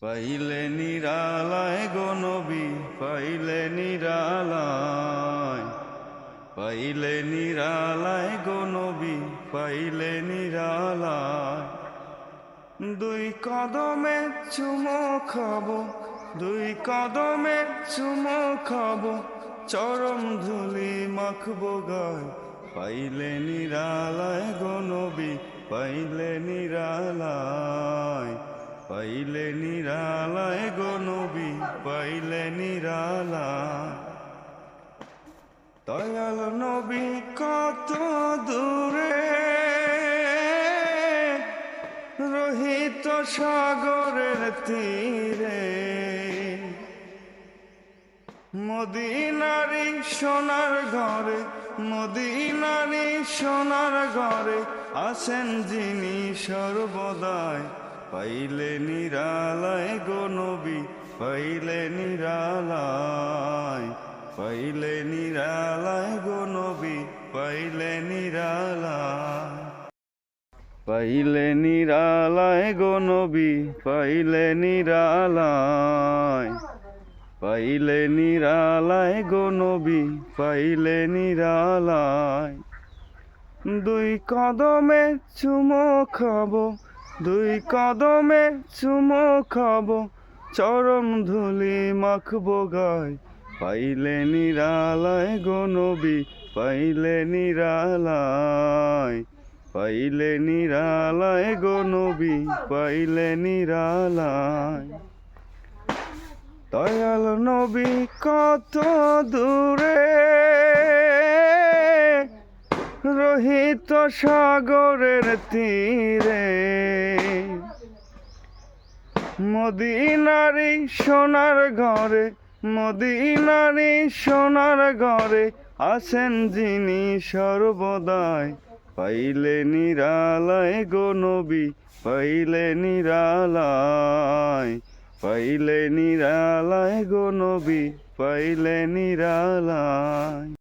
পাইলে নিরালায় গো নবী, পাইলে নিরালায়, পাইলে নিরালায় গো নবী, পাইলে নিরালায়। দুই কদমে চুমো খাবো, দুই কদমে চুমো খাবো, চরণ ধুলি মাখবো গায়। পাইলে নিরালায় গো নবী, পাইলে নিরালায়, পাইলে নিরালায় গো নবী, পাইলে নিরালায়। দয়াল নবী কত দূরে, রহিত সাগরের তীরে, মদিনারি সোনার ঘরে, মদিনারি সোনার ঘরে আছেন যিনি সর্বদাই। পাইলে নিরালায় গো নবী, পাইলে নিরালায়, পাইলে নিরালায় গো নবী, পাইলে নিরালায়। পাইলে নিরালায় গো নবী, পাইলে নিরালায়, পাইলে নিরালায় গো নবী, পাইলে নিরালায়। দুই কদমে চুমো খাবো, দুই কদমে চুমো খাবো, চরণ ধুলি মাখবো গায়। পাইলে নিরালায় গো নবী, পাইলে নিরালায়, পাইলে নিরালায় গো নবী, পাইলে নিরালায়। দয়াল নবী কত দূরে, রহিত সাগরের তীরে, মদিনারি সোনার ঘরে, মদিনারি সোনার ঘরে আছেন যিনি সর্বদাই। পাইলে নিরালায় গো নবী, পাইলে নিরালায়, পাইলে নিরালায় গো নবী, পাইলে নিরালায়।